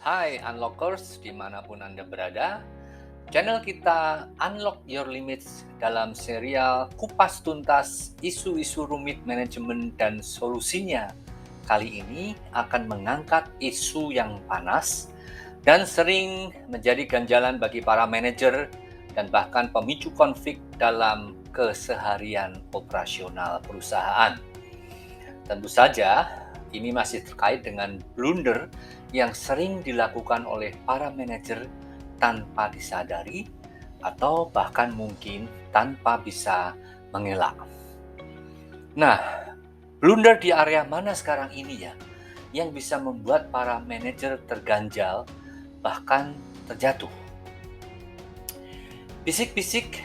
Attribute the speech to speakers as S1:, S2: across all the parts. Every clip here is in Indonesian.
S1: Hai Unlockers dimanapun Anda berada. Channel kita Unlock Your Limits dalam serial kupas tuntas isu-isu rumit manajemen dan solusinya. Kali ini akan mengangkat isu yang panas dan sering menjadi ganjalan bagi para manajer dan bahkan pemicu konflik dalam keseharian operasional perusahaan. Tentu saja, ini masih terkait dengan blunder yang sering dilakukan oleh para manajer tanpa disadari atau bahkan mungkin tanpa bisa mengelak. Nah, blunder di area mana sekarang ini ya yang bisa membuat para manajer terganjal bahkan terjatuh? Bisik-bisik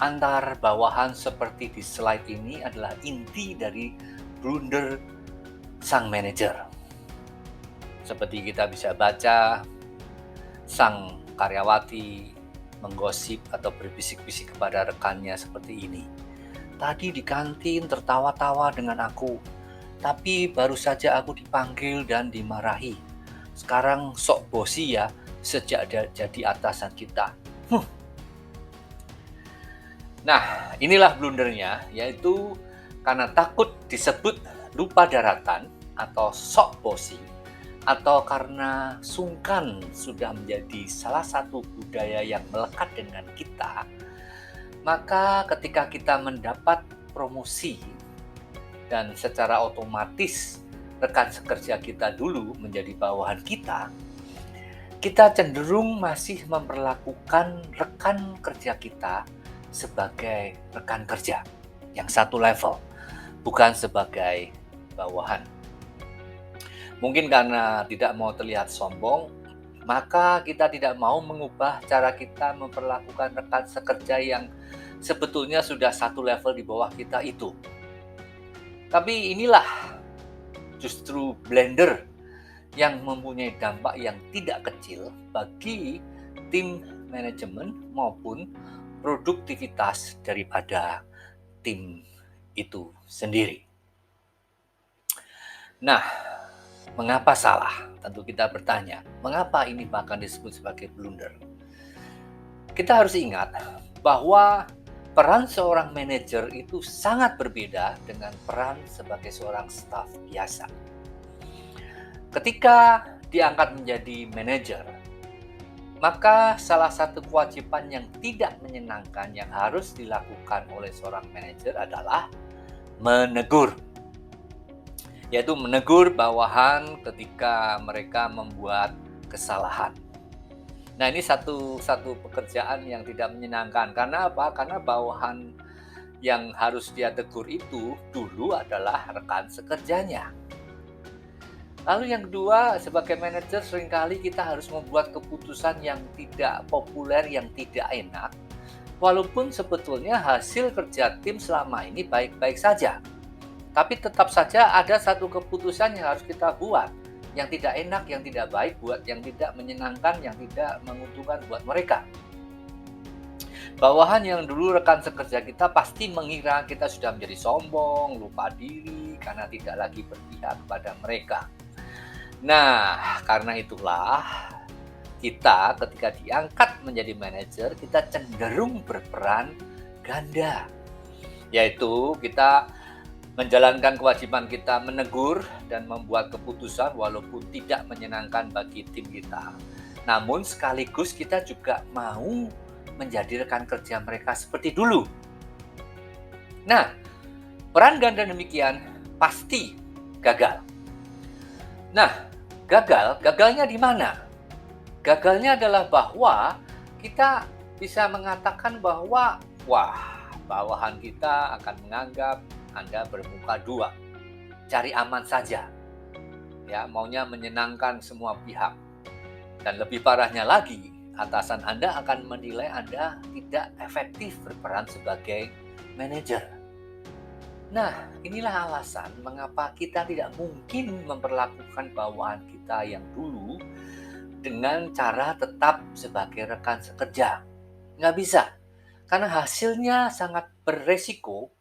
S1: antar bawahan seperti di slide ini adalah inti dari blunder sang manajer. Seperti kita bisa baca, sang karyawati menggosip atau berbisik-bisik kepada rekannya seperti ini. Tadi di kantin tertawa-tawa dengan aku, tapi baru saja aku dipanggil dan dimarahi. Sekarang sok bosi ya, sejak jadi atasan kita. Nah, inilah blundernya, yaitu karena takut disebut lupa daratan atau sok bosi, atau karena sungkan sudah menjadi salah satu budaya yang melekat dengan kita, maka ketika kita mendapat promosi dan secara otomatis rekan sekerja kita dulu menjadi bawahan kita cenderung masih memperlakukan rekan kerja kita sebagai rekan kerja yang satu level, bukan sebagai bawahan. Mungkin karena tidak mau terlihat sombong, maka kita tidak mau mengubah cara kita memperlakukan rekan sekerja yang sebetulnya sudah satu level di bawah kita itu. Tapi inilah justru blender yang mempunyai dampak yang tidak kecil bagi tim manajemen maupun produktivitas daripada tim itu sendiri. Nah, mengapa salah? Tentu kita bertanya, mengapa ini bahkan disebut sebagai blunder? Kita harus ingat bahwa peran seorang manajer itu sangat berbeda dengan peran sebagai seorang staf biasa. Ketika diangkat menjadi manajer, maka salah satu kewajiban yang tidak menyenangkan yang harus dilakukan oleh seorang manajer adalah menegur. Yaitu menegur bawahan ketika mereka membuat kesalahan. Nah, ini satu pekerjaan yang tidak menyenangkan. Karena apa? Karena bawahan yang harus dia tegur itu dulu adalah rekan sekerjanya. Lalu yang kedua, sebagai manajer seringkali kita harus membuat keputusan yang tidak populer, yang tidak enak. Walaupun sebetulnya hasil kerja tim selama ini baik-baik saja. Tapi tetap saja ada satu keputusan yang harus kita buat. Yang tidak enak, yang tidak baik, yang tidak menyenangkan, yang tidak menguntungkan buat mereka. Bawahan yang dulu rekan sekerja kita pasti mengira kita sudah menjadi sombong, lupa diri, karena tidak lagi berpihak kepada mereka. Nah, karena itulah kita ketika diangkat menjadi manajer, kita cenderung berperan ganda. Yaitu kita menjalankan kewajiban kita menegur dan membuat keputusan walaupun tidak menyenangkan bagi tim kita. Namun sekaligus kita juga mau menjadi rekan kerja mereka seperti dulu. Nah, peran ganda demikian pasti gagal. Nah, gagalnya di mana? Gagalnya adalah bahwa kita bisa mengatakan bahwa, bawahan kita akan menganggap Anda bermuka dua, cari aman saja, ya maunya menyenangkan semua pihak. Dan lebih parahnya lagi, atasan Anda akan menilai Anda tidak efektif berperan sebagai manajer. Nah, inilah alasan mengapa kita tidak mungkin memperlakukan bawahan kita yang dulu dengan cara tetap sebagai rekan sekerja. Nggak bisa, karena hasilnya sangat beresiko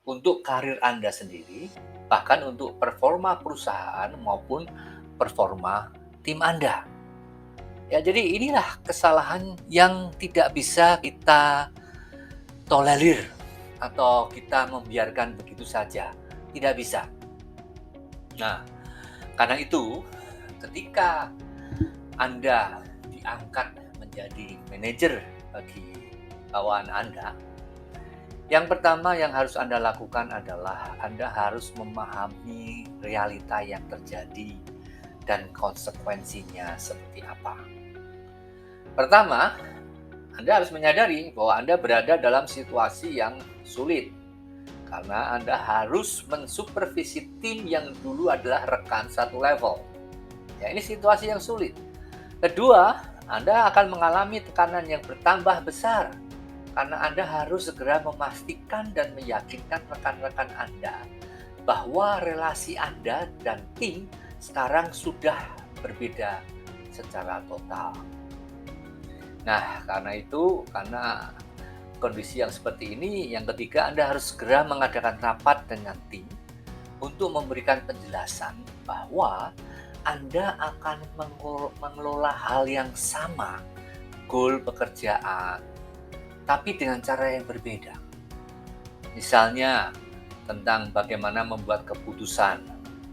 S1: untuk karir Anda sendiri, bahkan untuk performa perusahaan maupun performa tim Anda. Ya, jadi inilah kesalahan yang tidak bisa kita tolerir atau kita membiarkan begitu saja. Tidak bisa. Nah, karena itu ketika Anda diangkat menjadi manajer bagi bawahan Anda, yang pertama yang harus Anda lakukan adalah Anda harus memahami realita yang terjadi dan konsekuensinya seperti apa. Pertama, Anda harus menyadari bahwa Anda berada dalam situasi yang sulit karena Anda harus mensupervisi tim yang dulu adalah rekan satu level. Ya, ini situasi yang sulit. Kedua, Anda akan mengalami tekanan yang bertambah besar karena Anda harus segera memastikan dan meyakinkan rekan-rekan Anda bahwa relasi Anda dan tim sekarang sudah berbeda secara total. Nah, karena kondisi yang seperti ini, yang ketiga Anda harus segera mengadakan rapat dengan tim untuk memberikan penjelasan bahwa Anda akan mengelola hal yang sama, goal pekerjaan, tapi dengan cara yang berbeda. Misalnya, tentang bagaimana membuat keputusan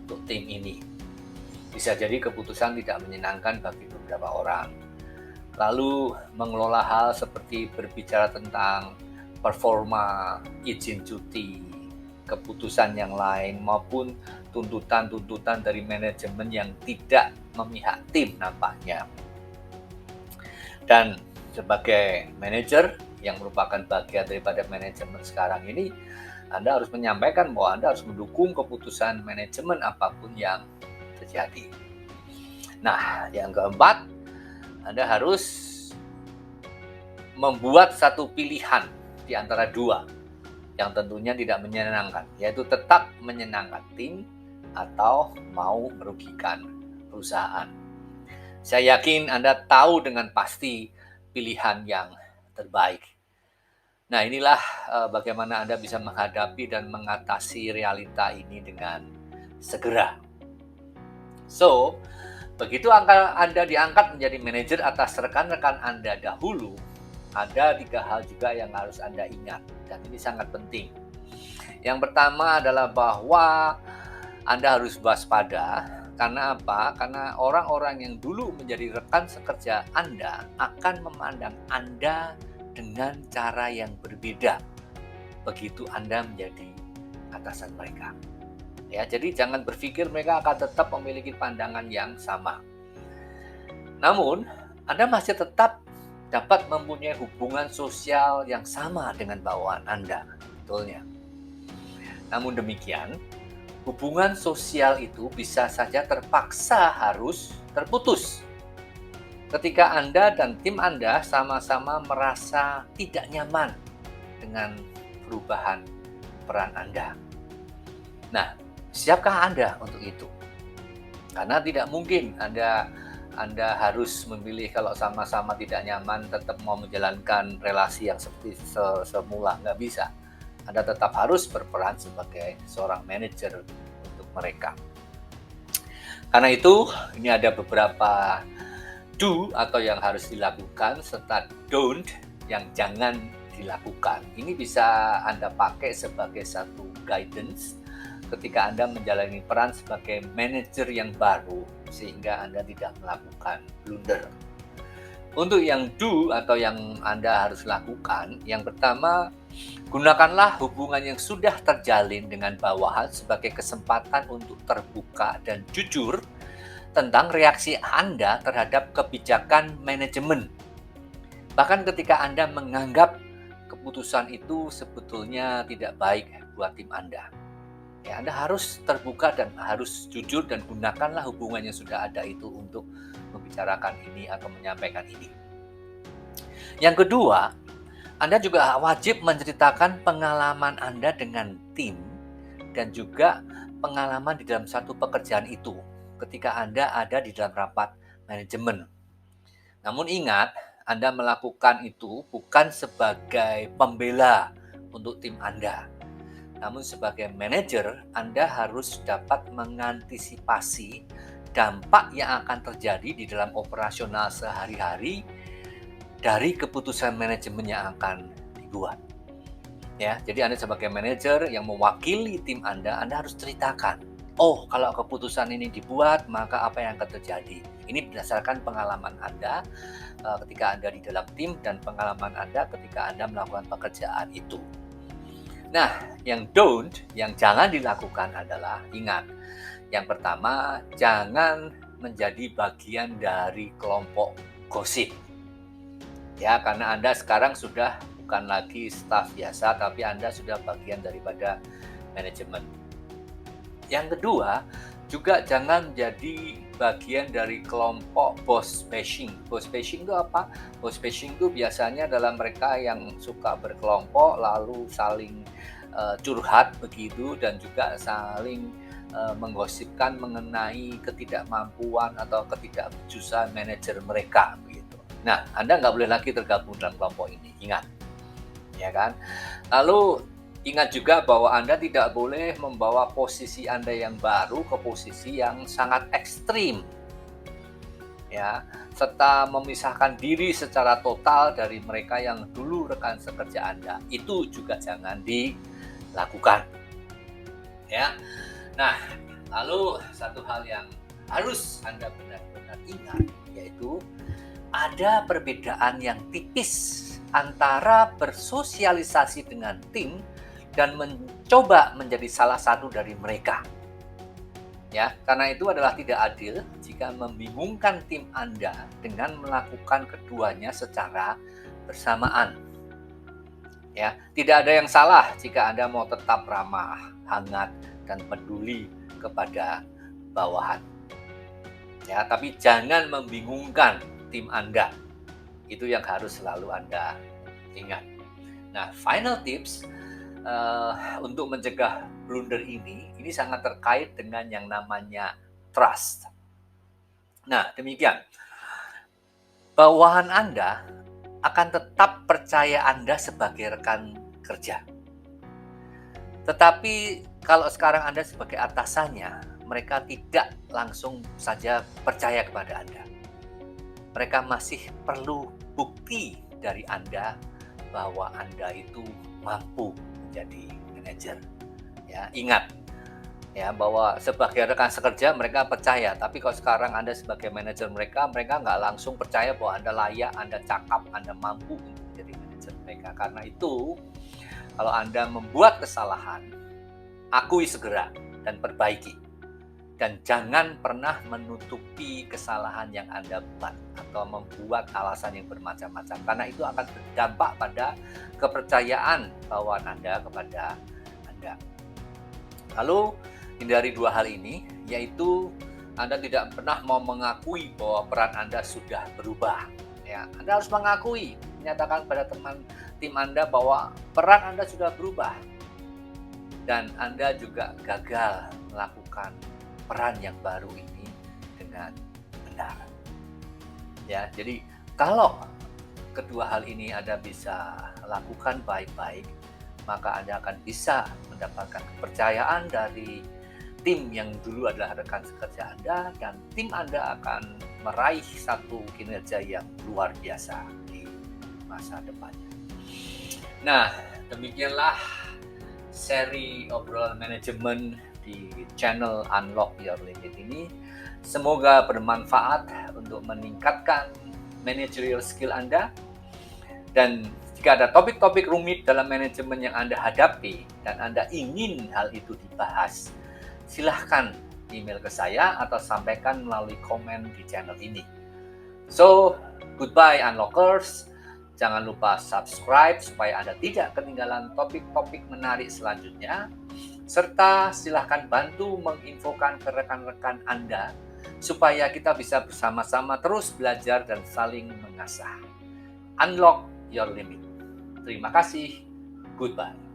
S1: untuk tim ini. Bisa jadi keputusan tidak menyenangkan bagi beberapa orang. Lalu mengelola hal seperti berbicara tentang performa, izin cuti, keputusan yang lain, maupun tuntutan-tuntutan dari manajemen yang tidak memihak tim nampaknya. Dan sebagai manajer yang merupakan bagian daripada manajemen sekarang ini, Anda harus menyampaikan bahwa Anda harus mendukung keputusan manajemen apapun yang terjadi. Nah, yang keempat, Anda harus membuat satu pilihan di antara dua yang tentunya tidak menyenangkan, yaitu tetap menyenangkan tim atau mau merugikan perusahaan. Saya yakin Anda tahu dengan pasti pilihan yang terbaik. Nah, inilah bagaimana Anda bisa menghadapi dan mengatasi realita ini dengan segera. So, begitu Anda diangkat menjadi manajer atas rekan-rekan Anda dahulu, ada 3 hal juga yang harus Anda ingat, dan ini sangat penting. Yang pertama adalah bahwa Anda harus waspada. Karena apa? Karena orang-orang yang dulu menjadi rekan sekerja Anda akan memandang Anda dengan cara yang berbeda begitu Anda menjadi atasan mereka. Ya, jadi jangan berpikir mereka akan tetap memiliki pandangan yang sama. Namun, Anda masih tetap dapat mempunyai hubungan sosial yang sama dengan bawahan Anda. Betulnya. Namun demikian, hubungan sosial itu bisa saja terpaksa harus terputus ketika Anda dan tim Anda sama-sama merasa tidak nyaman dengan perubahan peran Anda. Nah, siapkah Anda untuk itu? Karena tidak mungkin Anda harus memilih kalau sama-sama tidak nyaman tetap mau menjalankan relasi yang seperti semula, nggak bisa. Anda tetap harus berperan sebagai seorang manajer untuk mereka. Karena itu, ini ada beberapa do atau yang harus dilakukan serta don't yang jangan dilakukan. Ini bisa Anda pakai sebagai satu guidance ketika Anda menjalani peran sebagai manajer yang baru sehingga Anda tidak melakukan blunder. Untuk yang do atau yang Anda harus lakukan, yang pertama, gunakanlah hubungan yang sudah terjalin dengan bawahan sebagai kesempatan untuk terbuka dan jujur tentang reaksi Anda terhadap kebijakan manajemen. Bahkan ketika Anda menganggap keputusan itu sebetulnya tidak baik buat tim Anda. Ya, Anda harus terbuka dan harus jujur dan gunakanlah hubungan yang sudah ada itu untuk membicarakan ini atau menyampaikan ini. Yang kedua, Anda juga wajib menceritakan pengalaman Anda dengan tim dan juga pengalaman di dalam satu pekerjaan itu ketika Anda ada di dalam rapat manajemen. Namun ingat, Anda melakukan itu bukan sebagai pembela untuk tim Anda. Namun sebagai manajer, Anda harus dapat mengantisipasi dampak yang akan terjadi di dalam operasional sehari-hari dari keputusan manajemen yang akan dibuat. Ya, jadi Anda sebagai manajer yang mewakili tim Anda harus ceritakan, oh kalau keputusan ini dibuat, maka apa yang akan terjadi. Ini berdasarkan pengalaman Anda ketika Anda di dalam tim dan pengalaman Anda ketika Anda melakukan pekerjaan itu. Nah, yang jangan dilakukan adalah, ingat, yang pertama, jangan menjadi bagian dari kelompok gosip. Ya, karena Anda sekarang sudah bukan lagi staf biasa, tapi Anda sudah bagian daripada manajemen. Yang kedua, juga jangan jadi bagian dari kelompok boss bashing. Boss bashing itu apa? Boss bashing itu biasanya adalah mereka yang suka berkelompok lalu saling curhat begitu, dan juga saling menggosipkan mengenai ketidakmampuan atau ketidakbejusan manajer mereka begitu. Nah, Anda nggak boleh lagi tergabung dalam kelompok ini, ingat. Ya kan? Lalu ingat juga bahwa Anda tidak boleh membawa posisi Anda yang baru ke posisi yang sangat ekstrim. Ya, serta memisahkan diri secara total dari mereka yang dulu rekan sekerja Anda. Itu juga jangan dilakukan. Ya. Nah, lalu satu hal yang harus Anda benar-benar ingat, yaitu ada perbedaan yang tipis antara bersosialisasi dengan tim dan mencoba menjadi salah satu dari mereka. Ya, karena itu adalah tidak adil jika membingungkan tim Anda dengan melakukan keduanya secara bersamaan. Ya, tidak ada yang salah jika Anda mau tetap ramah, hangat, dan peduli kepada bawahan. Ya, tapi jangan membingungkan tim Anda. Itu yang harus selalu Anda ingat. Nah, final tips untuk mencegah blunder ini sangat terkait dengan yang namanya trust. Nah, demikian. Bawahan Anda akan tetap percaya Anda sebagai rekan kerja. Tetapi kalau sekarang Anda sebagai atasannya, mereka tidak langsung saja percaya kepada Anda. Mereka masih perlu bukti dari Anda bahwa Anda itu mampu menjadi manajer. Ya, ingat ya bahwa sebagai rekan sekerja mereka percaya, tapi kalau sekarang Anda sebagai manajer mereka nggak langsung percaya bahwa Anda layak, Anda cakap, Anda mampu untuk menjadi manajer mereka. Karena itu, kalau Anda membuat kesalahan, akui segera dan perbaiki. Dan jangan pernah menutupi kesalahan yang Anda buat atau membuat alasan yang bermacam-macam. Karena itu akan berdampak pada kepercayaan bawahan Anda kepada Anda. Lalu, hindari dua hal ini, yaitu Anda tidak pernah mau mengakui bahwa peran Anda sudah berubah. Ya, Anda harus mengakui, menyatakan pada teman tim Anda bahwa peran Anda sudah berubah. Dan Anda juga gagal melakukan peran yang baru ini dengan benar. Ya, jadi kalau kedua hal ini Anda bisa lakukan baik-baik, maka Anda akan bisa mendapatkan kepercayaan dari tim yang dulu adalah rekan sekerja Anda, dan tim Anda akan meraih satu kinerja yang luar biasa di masa depannya. Nah, demikianlah seri obrolan manajemen di channel Unlock Your Limit ini. Semoga bermanfaat untuk meningkatkan managerial skill Anda. Dan jika ada topik-topik rumit dalam manajemen yang Anda hadapi dan Anda ingin hal itu dibahas, silahkan email ke saya atau sampaikan melalui komen di channel ini. So, goodbye Unlockers. Jangan lupa subscribe supaya Anda tidak ketinggalan topik-topik menarik selanjutnya. Serta silahkan bantu menginfokan ke rekan-rekan Anda supaya kita bisa bersama-sama terus belajar dan saling mengasah. Unlock Your Limit. Terima kasih. Goodbye.